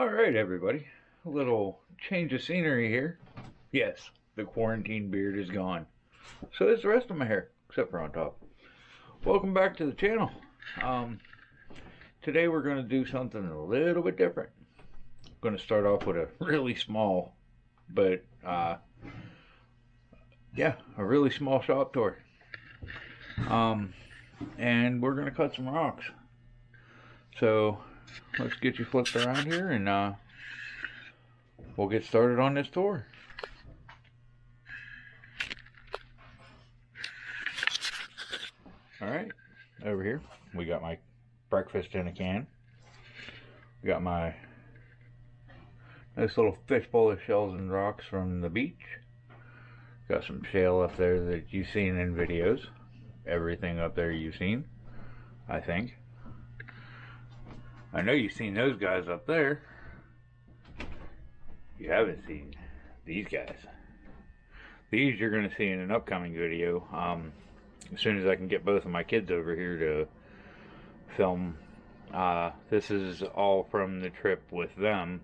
Alright, everybody. A little change of scenery here. Yes, the quarantine beard is gone. So is the rest of my hair, except for on top. Welcome back to the channel. Today we're going to do something a little bit different. I'm going to start off with a really small, but, a really small shop tour. And we're going to cut some rocks. So, let's get you flipped around here and we'll get started on this tour. Alright, over here we got my breakfast in a can. We got my nice little fishbowl of shells and rocks from the beach. Got some shale up there that you've seen in videos. Everything up there you've seen, I think. I know you've seen those guys up there. You haven't seen these guys. These you're going to see in an upcoming video. As soon as I can get both of my kids over here to film. This is all from the trip with them.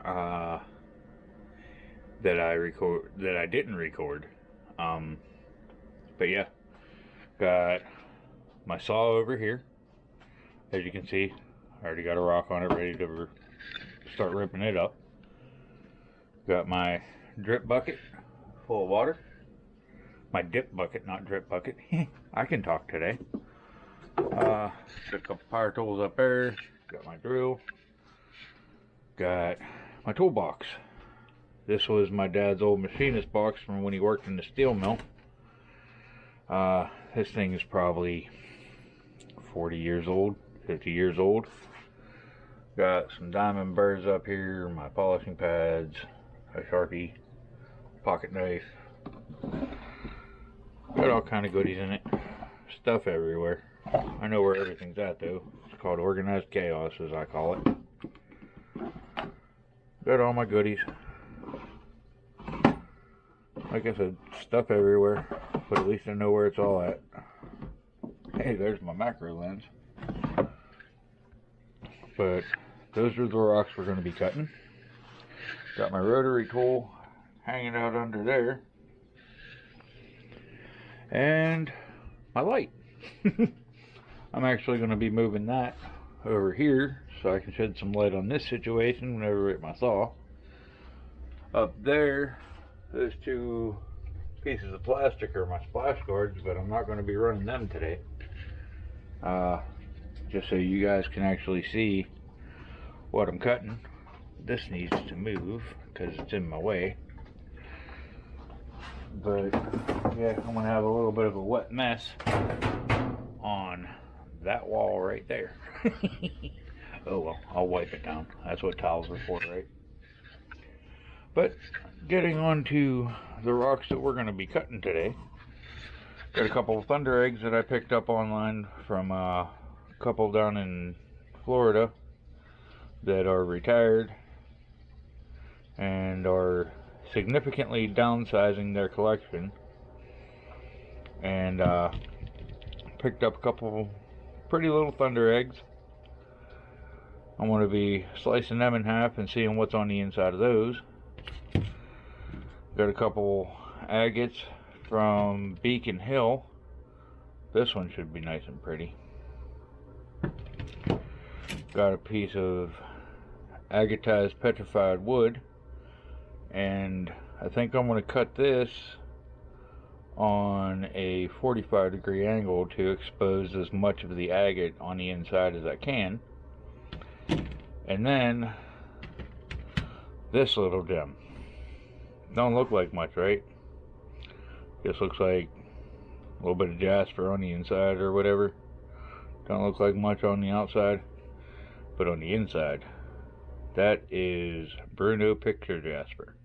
That I didn't record. But yeah, got my saw over here. As you can see, I already got a rock on it ready to start ripping it up. Got my drip bucket full of water. My dip bucket, not drip bucket. I can talk today. Got a couple power tools up there. Got my drill. Got my toolbox. This was my dad's old machinist box from when he worked in the steel mill. This thing is probably 40 years old. 50 years old. Got some diamond burrs up here, my polishing pads, a Sharpie, pocket knife. Got all kind of goodies in it. Stuff everywhere. I know where everything's at though. It's called organized chaos, as I call it. Got all my goodies. Like I said, stuff everywhere, but at least I know where it's all at. Hey, there's my macro lens. But those are the rocks we're going to be cutting. Got my rotary tool hanging out under there. And my light. I'm actually going to be moving that over here so I can shed some light on this situation whenever I hit my saw. Up there, those two pieces of plastic are my splash guards, but I'm not going to be running them today. Just so you guys can actually see what I'm cutting. This needs to move because it's in my way. But yeah, I'm gonna have a little bit of a wet mess on that wall right there. Oh well, I'll wipe it down. That's what towels are for, right? But getting on to the rocks that we're gonna be cutting today. Got a couple of thunder eggs that I picked up online from a couple down in Florida that are retired and are significantly downsizing their collection, and picked up a couple pretty little thunder eggs. I'm going to be slicing them in half and seeing what's on the inside of those. Got a couple agates from Beacon Hill. This one should be nice and pretty. Got a piece of agatized petrified wood, and I think I'm going to cut this on a 45-degree angle to expose as much of the agate on the inside as I can. And then this little gem. Don't look like much, right? Just looks like a little bit of jasper on the inside or whatever. Don't look like much on the outside, but on the inside, that is Bruno picture jasper.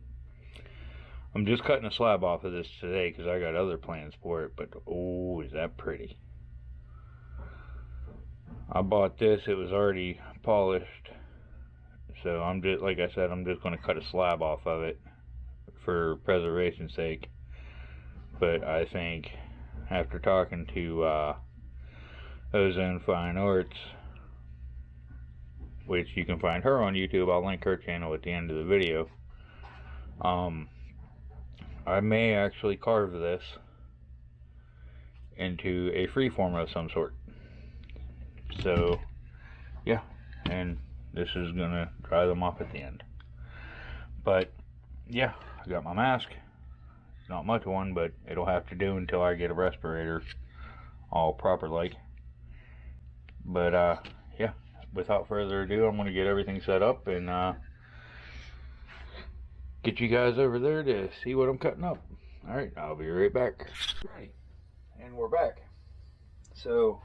I'm just cutting a slab off of this today because I got other plans for it, but oh, is that pretty. I bought this, it was already polished, so I'm just, like I said, I'm just going to cut a slab off of it for preservation's sake. But I think after talking to Ozone Fine Arts, which you can find her on YouTube. I'll link her channel at the end of the video. I may actually carve this into a freeform of some sort. So, yeah, and this is gonna dry them off at the end. But, yeah, I got my mask. Not much of one, but it'll have to do until I get a respirator all proper like. But, yeah, without further ado, I'm gonna get everything set up and, get you guys over there to see what I'm cutting up. Alright, I'll be right back. Right, and we're back. So,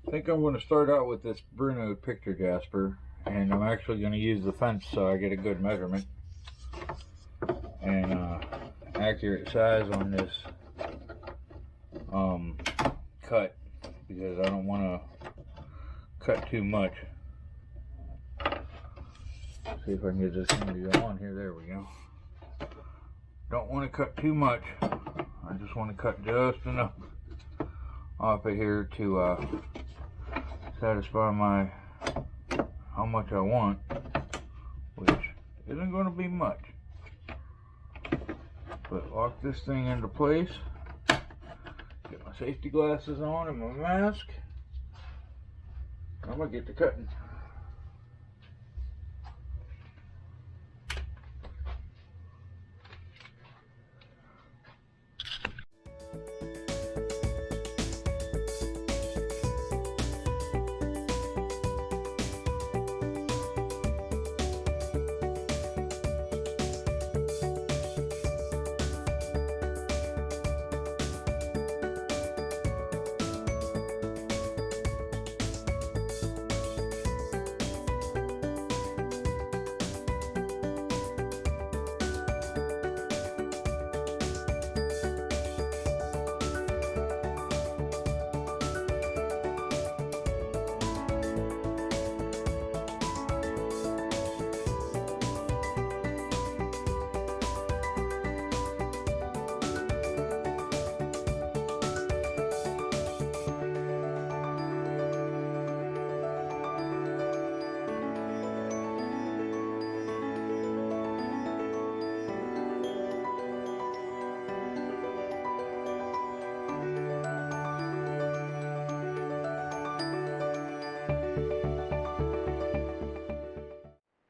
I think I'm going to start out with this Bruno picture jasper, and I'm actually going to use the fence so I get a good measurement and accurate size on this cut, because I don't want to cut too much. See if I can get this thing to go on here. There we go. Don't want to cut too much. I just want to cut just enough off of here to satisfy my how much I want, which isn't going to be much. But lock this thing into place. Get my safety glasses on and my mask. I'm gonna get to cutting.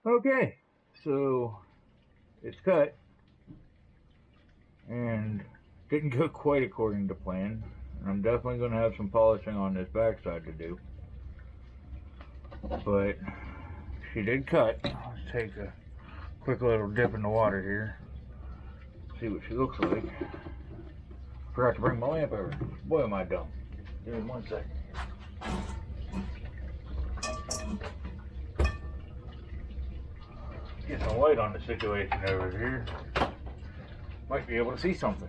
Okay, so it's cut and didn't go quite according to plan. I'm definitely going to have some polishing on this backside to do, but she did cut. Let's take a quick little dip in the water here, see what she looks like. Forgot to bring my lamp over. Boy, am I dumb. Give me 1 second. Get some light on the situation over here. Might be able to see something.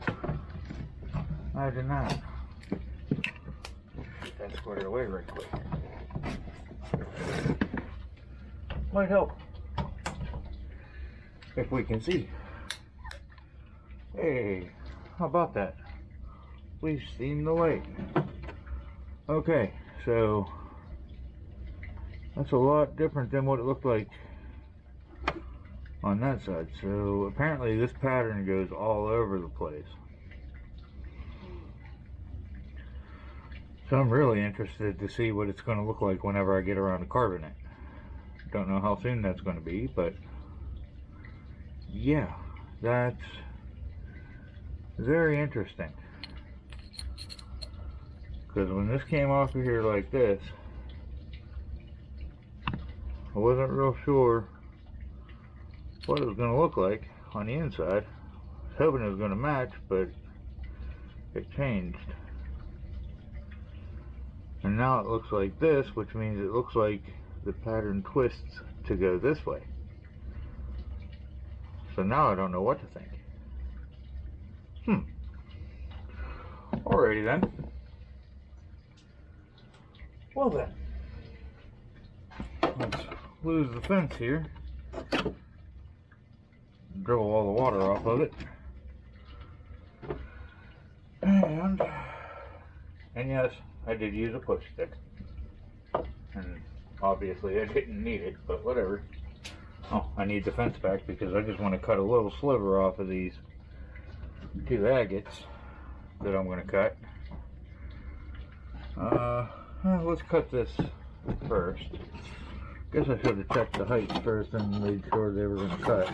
Imagine that. Get that squared away right quick. Might help. If we can see. Hey, how about that? We've seen the light. Okay, so that's a lot different than what it looked like on that side. So apparently this pattern goes all over the place. So I'm really interested to see what it's going to look like whenever I get around to carving it. Don't know how soon that's going to be, but yeah, that's very interesting. Because when this came off of here like this, I wasn't real sure what it was going to look like on the inside. I was hoping it was going to match, but it changed. And now it looks like this, which means it looks like the pattern twists to go this way. So now I don't know what to think. Alrighty then. Well then, let's lose the fence here. Dribble all the water off of it. And yes, I did use a push stick. And Obviously I didn't need it, but whatever. Oh, I need the fence back because I just want to cut a little sliver off of these 2 agates that I'm going to cut. Let's cut this first. Guess I should have checked the height first and made sure they were going to cut.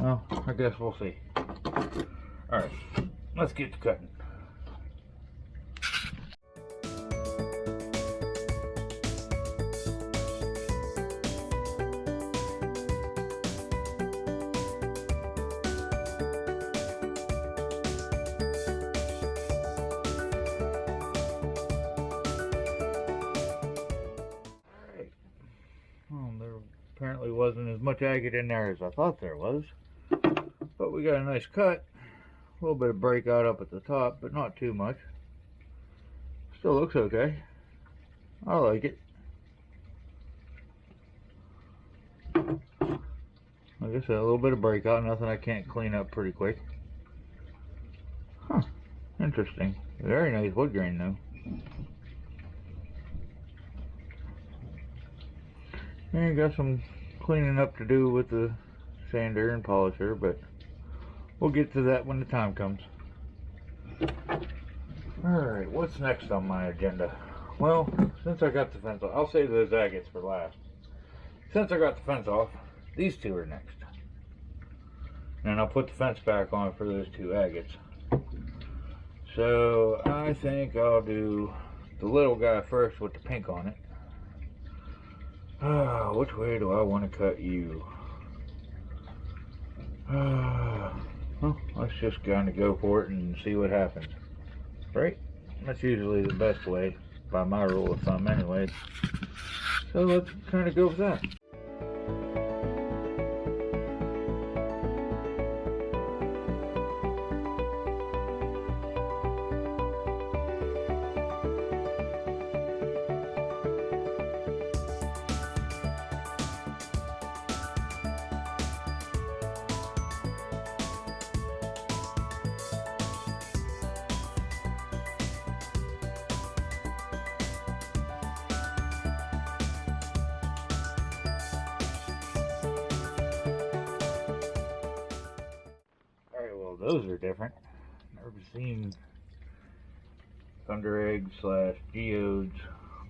Well, I guess we'll see. Alright, let's get to cutting. Apparently wasn't as much agate in there as I thought there was, but we got a nice cut. A little bit of breakout up at the top, but not too much. Still looks okay. I like it. Like I said, a little bit of breakout, nothing I can't clean up pretty quick. Huh, interesting. Very nice wood grain though. And got some cleaning up to do with the sander and polisher, but we'll get to that when the time comes. Alright, what's next on my agenda? Well, since I got the fence off, I'll save those agates for last. Since I got the fence off, these 2 are next. And I'll put the fence back on for those 2 agates. So I think I'll do the little guy first with the pink on it. Which way do I want to cut you? Well, let's just kind of go for it and see what happens. Right? That's usually the best way, by my rule of thumb anyway. So let's kind of go with that. Those are different. Never seen thunder eggs / geodes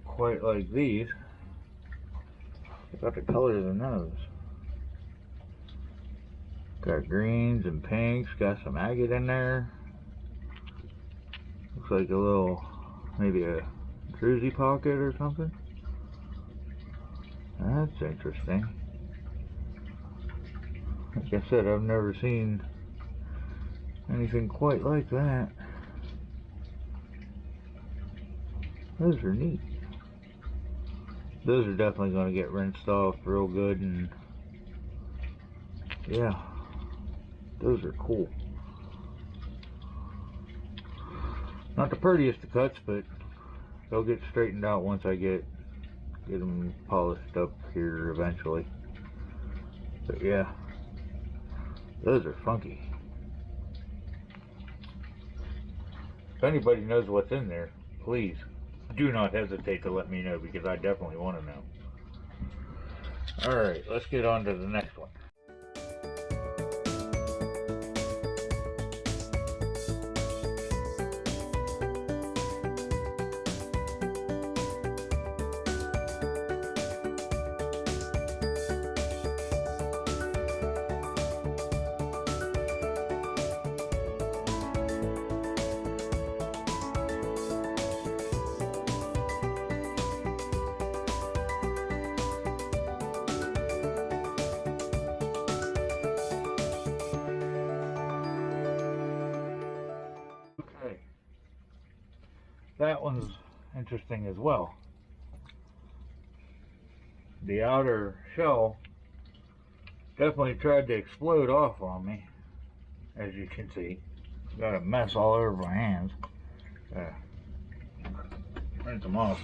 quite like these. Check out the colors in those. Got greens and pinks, got some agate in there. Looks like a little, maybe a druzy pocket or something. That's interesting. Like I said, I've never seen anything quite like that. Those are neat. Those are definitely going to get rinsed off real good, and yeah, those are cool. Not the prettiest of cuts, but they'll get straightened out once I get them polished up here eventually. But yeah, those are funky. If anybody knows what's in there, please do not hesitate to let me know, because I definitely want to know. Alright, let's get on to the next one. That one's interesting as well. The outer shell definitely tried to explode off on me, as you can see. Got a mess all over my hands. Rinse them off.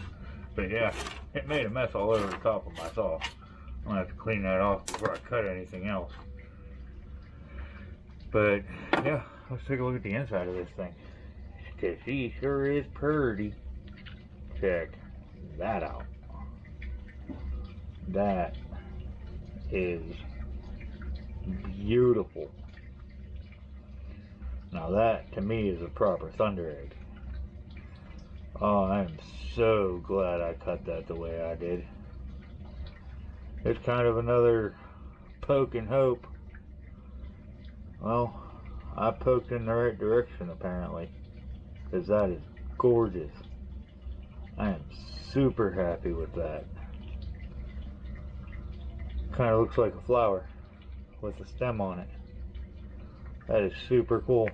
But yeah, it made a mess all over the top of my saw. I'm gonna have to clean that off before I cut anything else. But yeah, let's take a look at the inside of this thing. She sure is pretty. Check that out. That is beautiful. Now that to me is a proper thunder egg. Oh, I'm so glad I cut that the way I did. It's kind of another poke and hope. Well, I poked in the right direction apparently, because that is gorgeous. I am super happy with that. Kind of looks like a flower with a stem on it. That is super cool.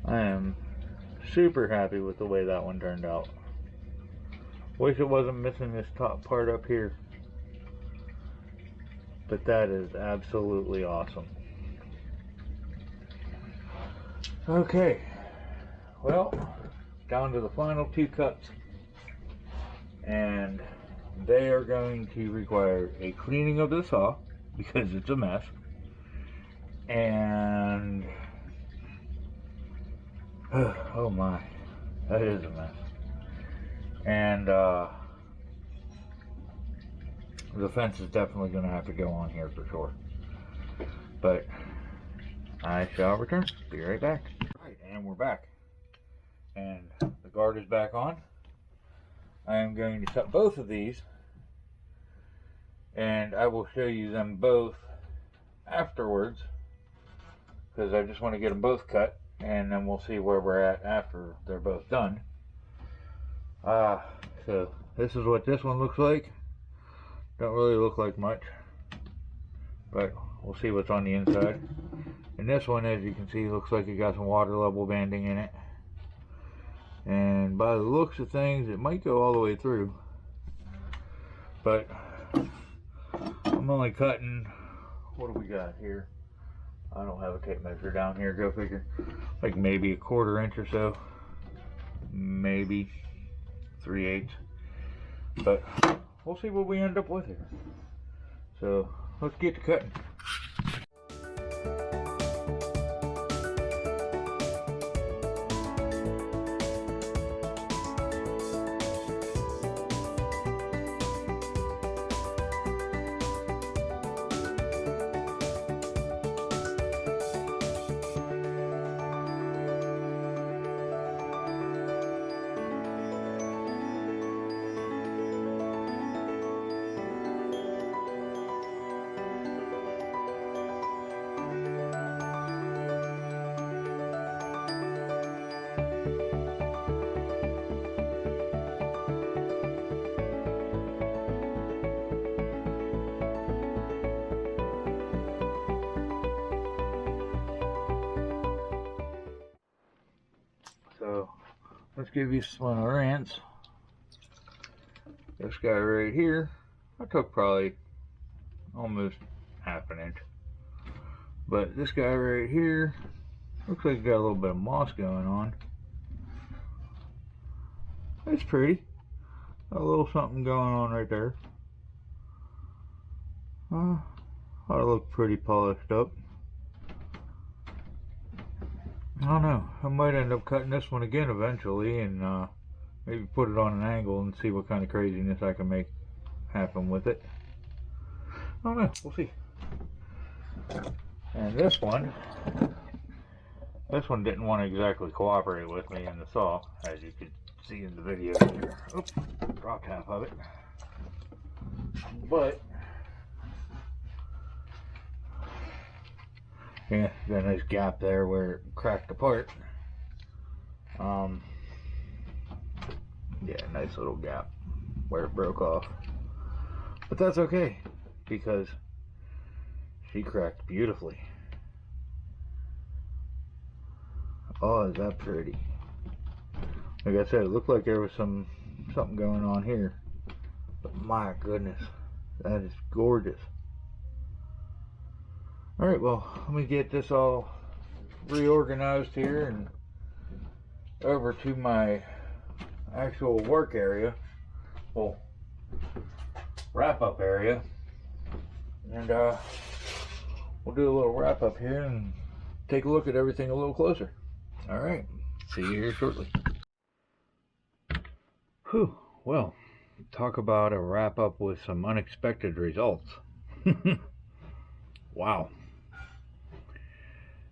I am super happy with the way that one turned out. Wish it wasn't missing this top part up here. But that is absolutely awesome. Okay. Well, down to the final 2 cuts. And they are going to require a cleaning of the saw because it's a mess. And oh my, that is a mess. And the fence is definitely going to have to go on here for sure. But I shall return. Be right back. Right, and we're back. And the guard is back on. I am going to cut both of these. And I will show you them both afterwards. Because I just want to get them both cut. And then we'll see where we're at after they're both done. So this is what this one looks like. Don't really look like much, but we'll see what's on the inside. And this one, as you can see, looks like it got some water level banding in it. And by the looks of things, it might go all the way through. But I'm only cutting, what do we got here? I don't have a tape measure down here, go figure. Like maybe a 1/4 inch or so. Maybe 3/8. But we'll see what we end up with here. So let's get to cutting. So let's give you some rants. This guy right here, I took probably almost 1/2 inch. But this guy right here, looks like he got a little bit of moss going on. It's pretty. A little something going on right there. Ought to look pretty polished up. I don't know. I might end up cutting this one again eventually and maybe put it on an angle and see what kind of craziness I can make happen with it. I don't know. We'll see. And this one didn't want to exactly cooperate with me in the saw, as you could see in the video here. Oops, dropped half of it. But yeah, got a nice gap there where it cracked apart. Yeah, nice little gap where it broke off. But that's okay, because she cracked beautifully. Oh, is that pretty? Like I said, it looked like there was something going on here. But my goodness, that is gorgeous. Alright, well, let me get this all reorganized here and over to my actual work area. Well, wrap up area. And we'll do a little wrap up here and take a look at everything a little closer. Alright, see you here shortly. Whew, Well, talk about a wrap up with some unexpected results. Wow.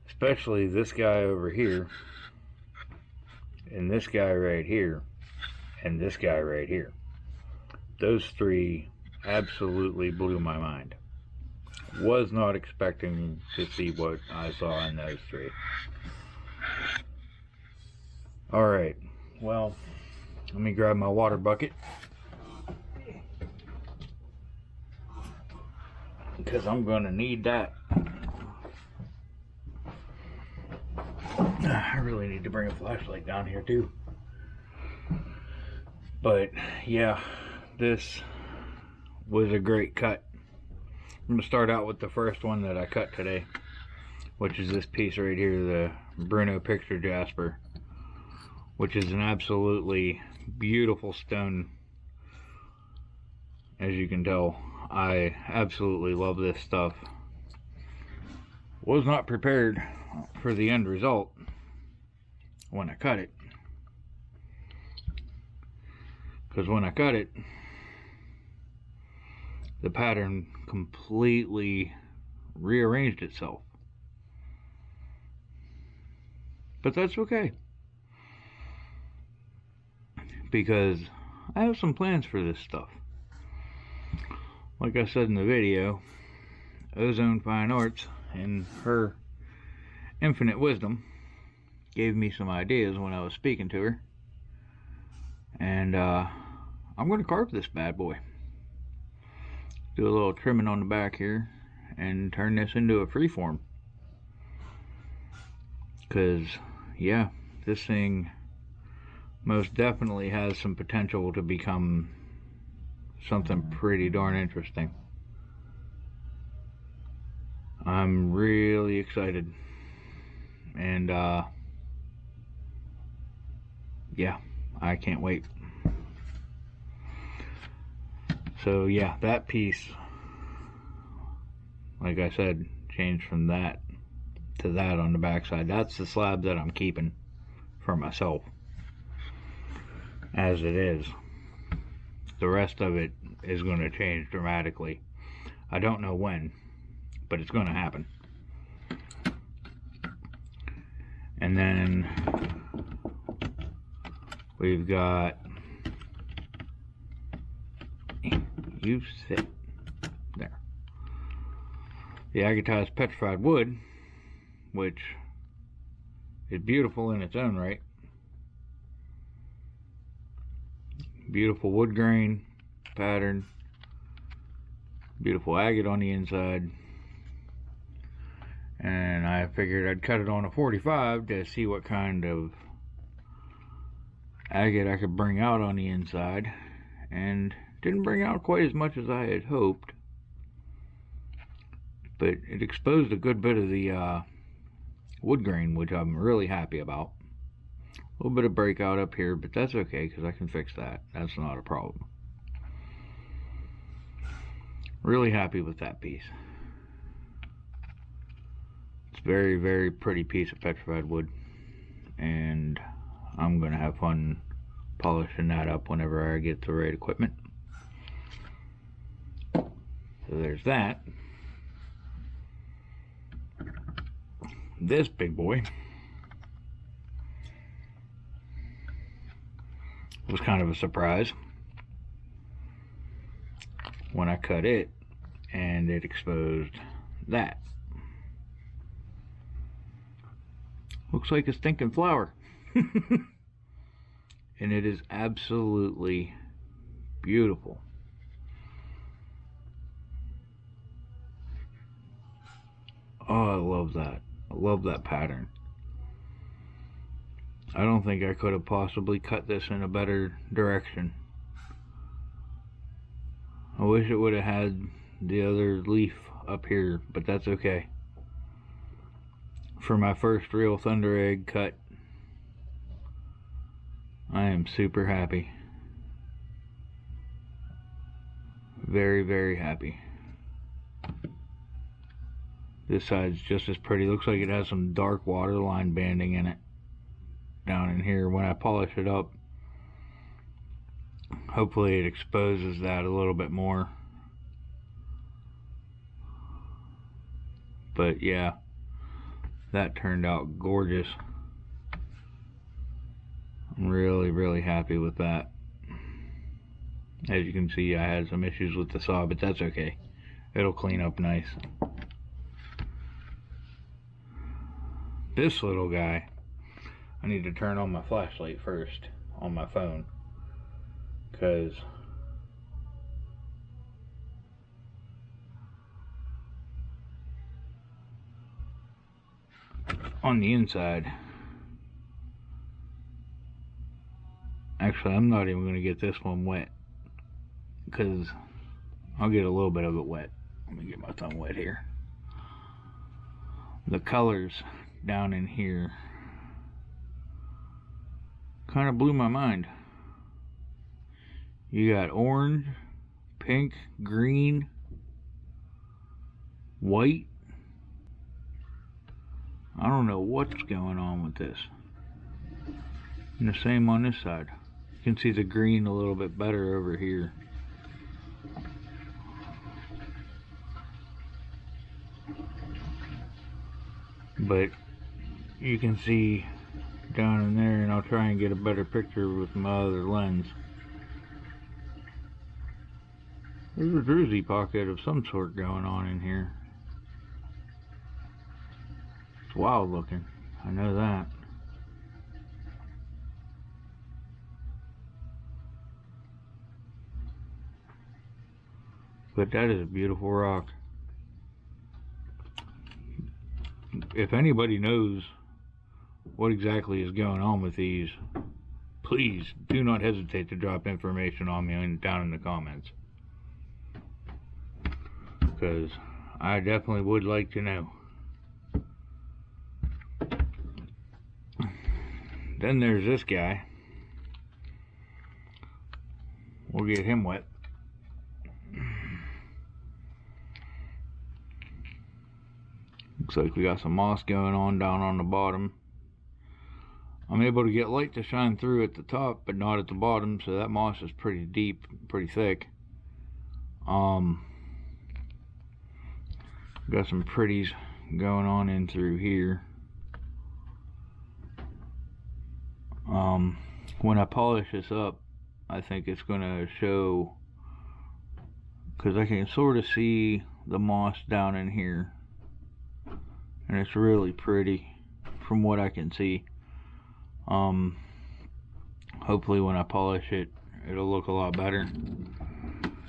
Especially this guy over here, and this guy right here, and this guy right here. Those three absolutely blew my mind. Was not expecting to see what I saw in those three. Alright, well, let me grab my water bucket, because I'm going to need that. I really need to bring a flashlight down here too. But yeah, this was a great cut. I'm going to start out with the first one that I cut today, which is this piece right here, the Bruno Picture Jasper, which is an absolutely beautiful stone. As you can tell, I absolutely love this stuff. Was not prepared for the end result when I cut it, because when I cut it, the pattern completely rearranged itself. But that's okay, because I have some plans for this stuff. Like I said in the video, Ozone Fine Arts, in her infinite wisdom, gave me some ideas when I was speaking to her. And I'm going to carve this bad boy. Do a little trimming on the back here and turn this into a freeform. Because, yeah, this thing most definitely has some potential to become something pretty darn interesting. I'm really excited. And, yeah, I can't wait. So, yeah, that piece, like I said, changed from that to that on the backside. That's the slab that I'm keeping for myself, as it is. The rest of it is going to change dramatically. I don't know when, but it's going to happen. And then we've got, you sit there, the agatized petrified wood, which is beautiful in its own right. Beautiful wood grain pattern, beautiful agate on the inside. And I figured I'd cut it on a 45 to see what kind of agate I could bring out on the inside, and didn't bring out quite as much as I had hoped, but it exposed a good bit of the wood grain, which I'm really happy about. A little bit of breakout up here, but that's okay, because I can fix that. That's not a problem. Really happy with that piece. It's a very, very pretty piece of petrified wood, and I'm going to have fun polishing that up whenever I get the right equipment. So there's that. This big boy was kind of a surprise when I cut it and it exposed that. Looks like a stinking flower. And it is absolutely beautiful. Oh, I love that. I love that pattern. I don't think I could have possibly cut this in a better direction. I wish it would have had the other leaf up here, but that's okay. For my first real thunder egg cut, I am super happy. Very, very happy. This side's just as pretty. Looks like it has some dark waterline banding in it down in here. When I polish it up, hopefully it exposes that a little bit more. But yeah, that turned out gorgeous. I'm really happy with that. As you can see, I had some issues with the saw, but that's okay. It'll clean up nice. This little guy, I need to turn on my flashlight first on my phone, because on the inside, actually I'm not even going to get this one wet, because I'll get a little bit of it wet. Let me get my thumb wet here. The colors down in here kind of blew my mind. You got orange, pink, green, white. I don't know what's going on with this. And the same on this side. You can see the green a little bit better over here. But you can see down in there, and I'll try and get a better picture with my other lens. There's a druzy pocket of some sort going on in here. It's wild looking, I know that. But that is a beautiful rock. If anybody knows what exactly is going on with these, please do not hesitate to drop information on me down in the comments, because I definitely would like to know. Then there's this guy. We'll get him wet. Looks like we got some moss going on down on the bottom. I'm able to get light to shine through at the top, but not at the bottom, so that moss is pretty deep, pretty thick. Got some pretties going on in through here. When I polish this up, I think it's going to show, because I can sort of see the moss down in here, and it's really pretty from what I can see. Hopefully when I polish it, it'll look a lot better.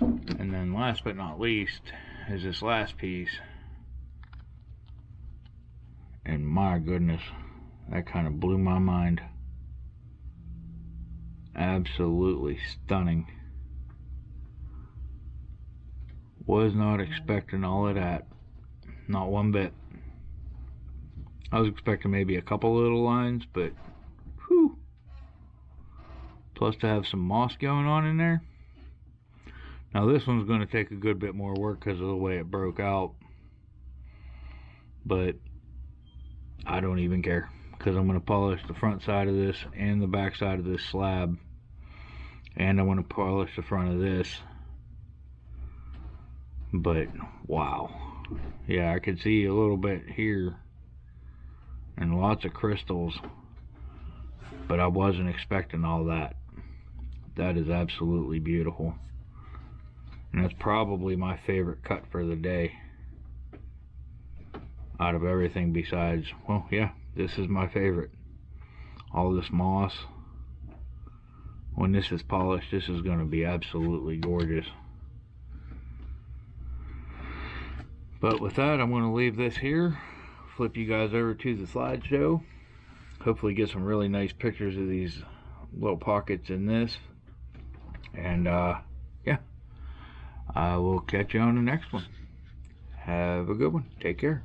And then last but not least is this last piece, and my goodness, that kind of blew my mind. Absolutely stunning. Was not expecting all of that, not one bit. I was expecting maybe a couple little lines, but whew. Plus to have some moss going on in there. Now this one's going to take a good bit more work because of the way it broke out, but I don't even care, because I'm going to polish the front side of this and the back side of this slab, and I want to polish the front of this. But wow, yeah, I could see a little bit here and lots of crystals, but I wasn't expecting all that. That is absolutely beautiful, and that's probably my favorite cut for the day out of everything besides, well, yeah, this is my favorite. All this moss, when this is polished, this is going to be absolutely gorgeous. But with that, I'm going to leave this here, flip you guys over to the slideshow, hopefully get some really nice pictures of these little pockets in this, and yeah, I will catch you on the next one. Have a good one. Take care.